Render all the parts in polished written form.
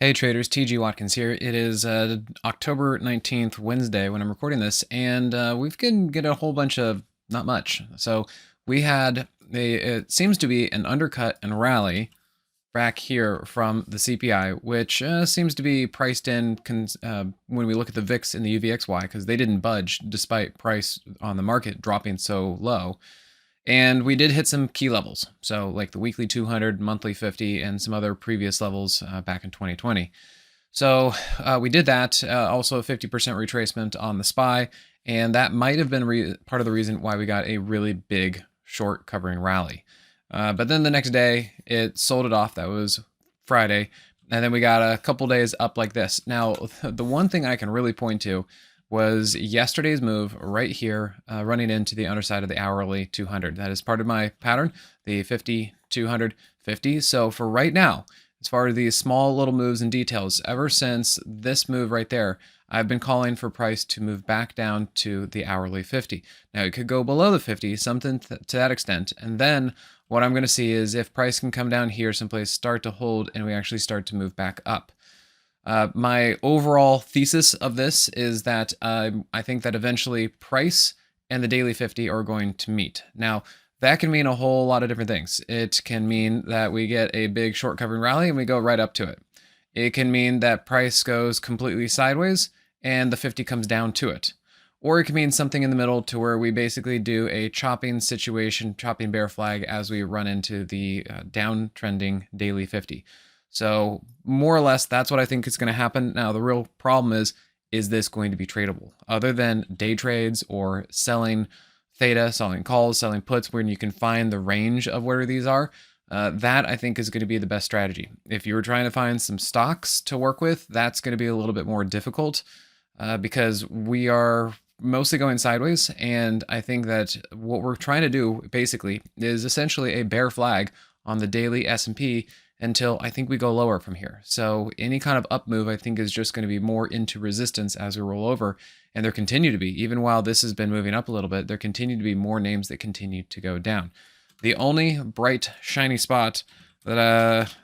Hey traders, TG Watkins here. It is October 19th, Wednesday, when I'm recording this, and we've get a whole bunch of not much. So we had it seems to be an undercut and rally back here from the CPI, which seems to be priced in when we look at the VIX and the UVXY, because they didn't budge despite price on the market dropping so low. And we did hit some key levels, so like the weekly 200, monthly 50, and some other previous levels back in 2020. So we did that, also a 50% retracement on the SPY, and that might have been part of the reason why we got a really big short covering rally. But then the next day, it sold it off. That was Friday, and then we got a couple days up like this. Now, the one thing I can really point to was yesterday's move right here, running into the underside of the hourly 200. That is part of my pattern, the 50, 200, 50. So for right now, as far as these small little moves and details, ever since this move right there, I've been calling for price to move back down to the hourly 50. Now it could go below the 50, something to that extent. And then what I'm going to see is if price can come down here someplace, start to hold, and we actually start to move back up. My overall thesis of this is that I think that eventually price and the daily 50 are going to meet. Now, that can mean a whole lot of different things. It can mean that we get a big short covering rally and we go right up to it. It can mean that price goes completely sideways and the 50 comes down to it. Or it can mean something in the middle to where we basically do a chopping situation, chopping bear flag as we run into the downtrending daily 50. So more or less, that's what I think is going to happen. Now, the real problem is this going to be tradable? Other than day trades or selling theta, selling calls, selling puts, when you can find the range of where these are, that I think is going to be the best strategy. If you were trying to find some stocks to work with, that's going to be a little bit more difficult because we are mostly going sideways. And I think that what we're trying to do basically is essentially a bear flag on the daily S&P until I think we go lower from here. So any kind of up move I think is just going to be more into resistance as we roll over. And there continue to be, even while this has been moving up a little bit, there continue to be more names that continue to go down. The only bright, shiny spot that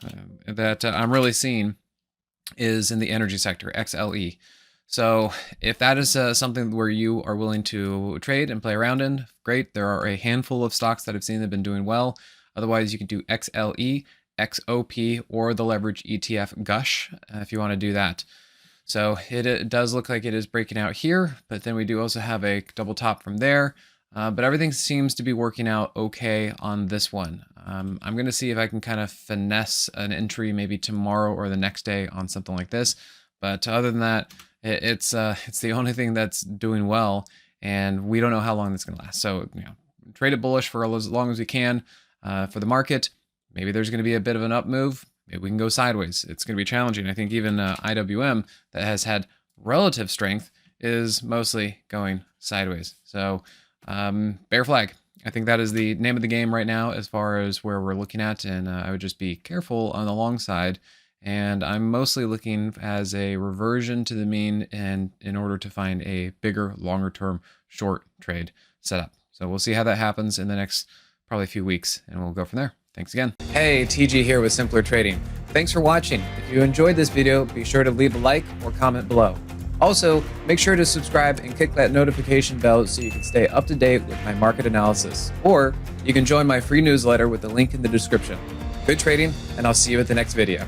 I'm really seeing is in the energy sector, XLE. So if that is something where you are willing to trade and play around in, great. There are a handful of stocks that I've seen that have been doing well. Otherwise, you can do XLE, XOP, or the leverage ETF Gush if you want to do that. So it does look like it is breaking out here, but then we do also have a double top from there. But everything seems to be working out okay on this one. I'm going to see if I can kind of finesse an entry maybe tomorrow or the next day on something like this. But other than that, it's the only thing that's doing well, and we don't know how long this is going to last. So trade it bullish for as long as we can for the market. Maybe there's going to be a bit of an up move. Maybe we can go sideways. It's going to be challenging. I think even IWM that has had relative strength is mostly going sideways. So bear flag. I think that is the name of the game right now as far as where we're looking at. And I would just be careful on the long side. And I'm mostly looking as a reversion to the mean and in order to find a bigger, longer term short trade setup. So we'll see how that happens in the next probably a few weeks, and we'll go from there. Thanks again. Hey, TG here with Simpler Trading. Thanks for watching. If you enjoyed this video, be sure to leave a like or comment below. Also, make sure to subscribe and click that notification bell so you can stay up to date with my market analysis. Or you can join my free newsletter with the link in the description. Good trading, and I'll see you at the next video.